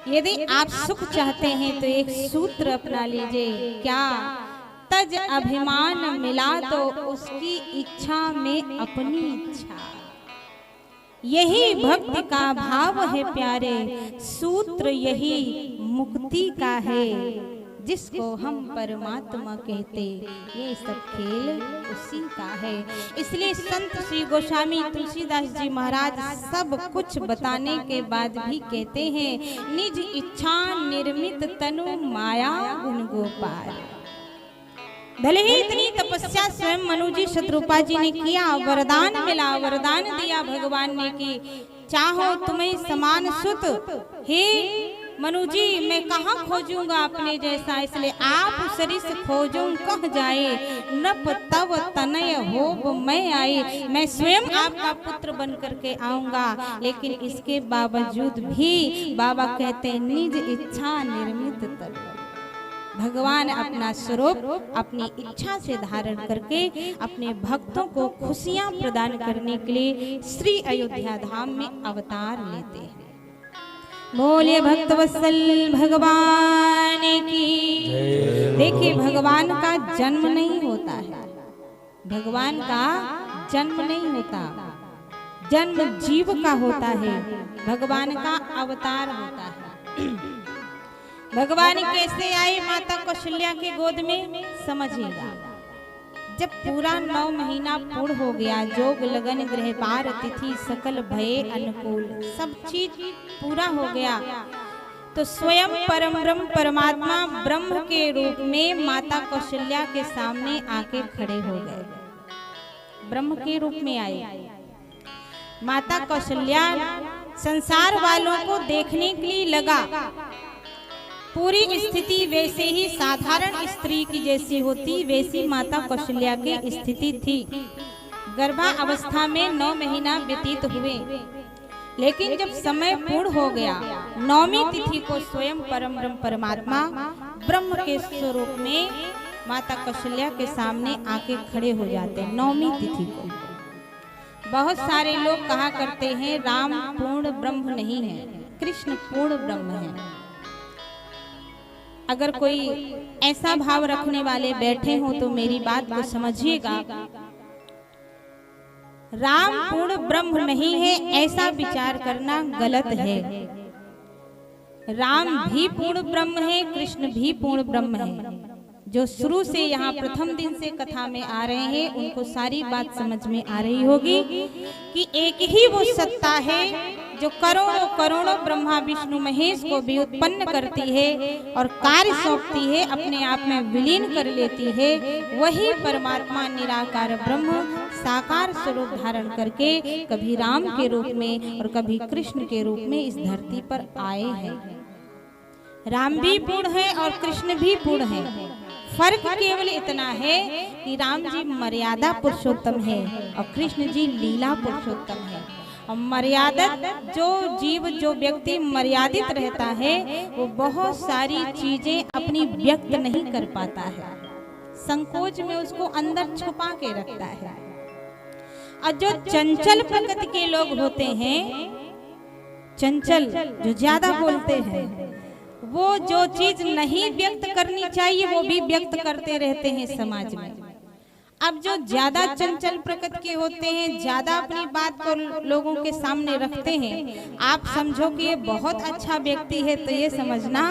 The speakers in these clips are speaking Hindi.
यदि आप सुख चाहते हैं तो एक सूत्र अपना लीजिए, क्या? तज अभिमान मिला तो उसकी इच्छा में अपनी इच्छा। यही भक्ति का भाव है प्यारे, सूत्र यही मुक्ति का है। जिसको हम परमात्मा कहते, ये सब खेल उसी का है। इसलिए संत श्री गोस्वामी तुलसीदास जी महाराज सब कुछ बताने के बाद भी कहते हैं, निज इच्छा निर्मित तनु माया गुण गोपाल। भले ही इतनी तपस्या स्वयं मनु जी शत्रुपा जी ने किया, वरदान मिला, वरदान दिया भगवान ने कि चाहो तुम्हें समान सुत, हे मनु जी मैं कहाँ खोजूंगा अपने जैसा, इसलिए आप सरिस खोजूं कह जाए, नप तव तनय होब मैं आई। मैं स्वयं आपका पुत्र बन करके आऊंगा। लेकिन इसके बावजूद भी बाबा कहते निज इच्छा निर्मित तनु। भगवान अपना स्वरूप अपनी इच्छा से धारण करके अपने भक्तों को खुशियां प्रदान करने के लिए श्री अयोध्या धाम में अवतार लेते हैं। बोलिए भक्तवत्सल भगवान की। देखिए भगवान का जन्म नहीं होता है, भगवान का जन्म नहीं होता, जन्म जीव का होता है, भगवान का अवतार होता है। भगवान कैसे आए माता कौशल्या के गोद में, समझिएगा। जब पूरा 9 महीना पूर्ण हो गया, जोग लगन ग्रह पार तिथि सकल भये अनुकूल, सब चीज पूरा हो गया, तो स्वयं परम ब्रह्म परमात्मा ब्रह्म के रूप में माता कौशल्या के सामने आके खड़े हो गए। ब्रह्म के रूप में आए। माता कौशल्या संसार वालों को देखने के लिए लगा, पूरी स्थिति वैसे ही साधारण स्त्री की जैसी होती वैसी माता कौशल्या की स्थिति थी। गर्भावस्था में 9 महीना व्यतीत हुए, लेकिन जब समय पूर्ण हो गया, 9वीं तिथि को स्वयं परम ब्रह्म परमात्मा ब्रह्म के स्वरूप में माता कौशल्या के सामने आके खड़े हो जाते हैं। 9वीं तिथि को बहुत सारे लोग कहा करते हैं राम पूर्ण ब्रह्म नहीं है, कृष्ण पूर्ण ब्रह्म है। अगर कोई ऐसा भाव रखने वाले बैठे हो तो मेरी बात को समझिएगा। राम पूर्ण ब्रह्म नहीं है ऐसा विचार करना गलत है। राम भी पूर्ण ब्रह्म है, कृष्ण भी पूर्ण ब्रह्म है। जो शुरू से यहाँ प्रथम दिन से कथा में आ रहे हैं उनको सारी बात समझ में आ रही होगी कि एक ही वो सत्ता है जो करोड़ों करोड़ों ब्रह्मा विष्णु महेश को भी उत्पन्न करती है और कार्य सौंपती है, अपने आप में विलीन कर लेती है। वही परमात्मा निराकार ब्रह्म साकार स्वरूप धारण करके कभी राम के रूप में और कभी कृष्ण के रूप में इस धरती पर आए हैं। राम भी पूर्ण है और कृष्ण भी पूर्ण है। फर्क केवल इतना है कि राम जी मर्यादा पुरुषोत्तम है और कृष्ण जी लीला पुरुषोत्तम है। और मर्यादा जो जीव जो व्यक्ति मर्यादित रहता है वो बहुत सारी चीजें अपनी व्यक्त नहीं कर पाता है, संकोच में उसको अंदर छुपा के रखता है। और जो चंचल प्रकृति के लोग होते हैं, चंचल जो ज्यादा बोलते हैं, वो जो चीज नहीं व्यक्त करनी चाहिए वो भी व्यक्त करते रहते हैं समाज में। अब जो ज्यादा चंचल प्रकृति के होते हैं, ज्यादा अपनी बात को लोगों के सामने रखते हैं, आप समझो कि ये बहुत अच्छा व्यक्ति है तो ये समझना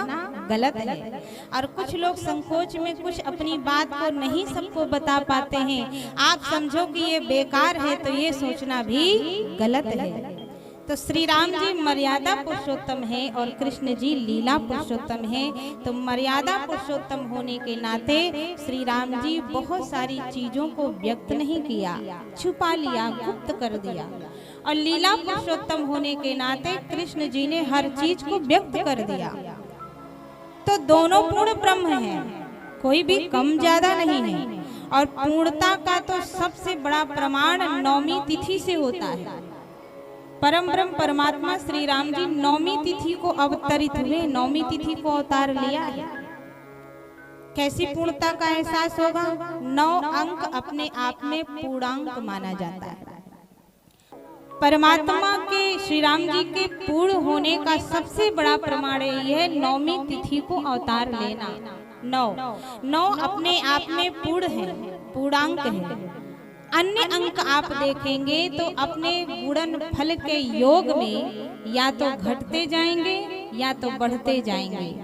गलत है। और कुछ लोग संकोच में कुछ अपनी बात को नहीं सबको बता पाते हैं, आप समझो कि ये बेकार है तो ये सोचना भी गलत है। तो श्री राम जी मर्यादा पुरुषोत्तम है और कृष्ण जी लीला पुरुषोत्तम है। तो मर्यादा पुरुषोत्तम होने के नाते श्री राम जी बहुत सारी चीजों को व्यक्त नहीं किया, छुपा लिया, गुप्त कर दिया। और लीला पुरुषोत्तम होने के नाते कृष्ण जी ने हर चीज को व्यक्त कर दिया। तो दोनों पूर्ण ब्रह्म हैं, कोई भी कम ज्यादा नहीं है। और पूर्णता का तो सबसे बड़ा प्रमाण 9वीं तिथि से होता है। परम ब्रह्म परमात्मा श्री राम जी 9वीं तिथि को अवतरित हुए, 9वीं तिथि को अवतार लिया है। कैसी पूर्णता का एहसास होगा? 9 अंक अपने आप में पूर्णांक माना जाता है। परमात्मा के श्री राम जी के पूर्ण होने का सबसे बड़ा प्रमाण है यह नौमी तिथि को अवतार लेना। नौ अपने आप में पूर्ण है, पूर्णांक है। अन्य अंक आप देखेंगे तो अपने गुणन फल के योग में या तो घटते जाएंगे या तो बढ़ते जाएंगे,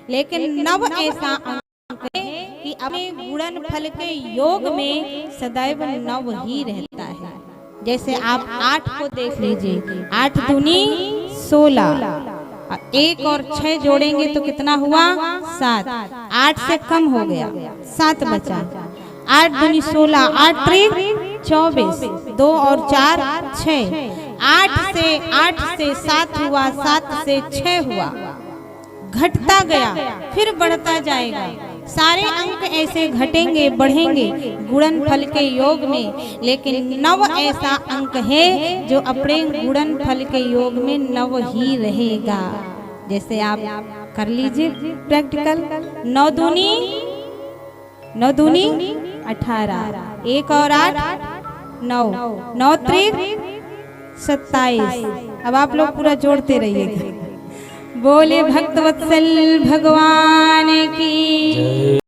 लेकिन नव ऐसा अंक है कि अपने गुणन फल के योग में सदैव नव ही रहता है। जैसे आप 8 को देख लीजिए, 8 दूनी 16, 1 और 6 जोड़ेंगे तो कितना हुआ 7, 8 से कम हो गया 7 बचा, 8 दूनी 16, 8 त्रिक 24, 2 और 4 6, 8 से 7 हुआ, 7 से 6 हुआ, घटता गया फिर बढ़ता जाएगा। सारे अंक ऐसे घटेंगे बढ़ेंगे गुणन फल के योग में, लेकिन नव ऐसा अंक है जो अपने गुणन फल के योग में नव ही रहेगा। जैसे आप कर लीजिए प्रैक्टिकल, 9 दूनी 18, 1 और 8 9, 9 त्रिक 27। अब आप लोग पूरा जोड़ते रहिएगा। बोले भक्तवत्सल भगवान की।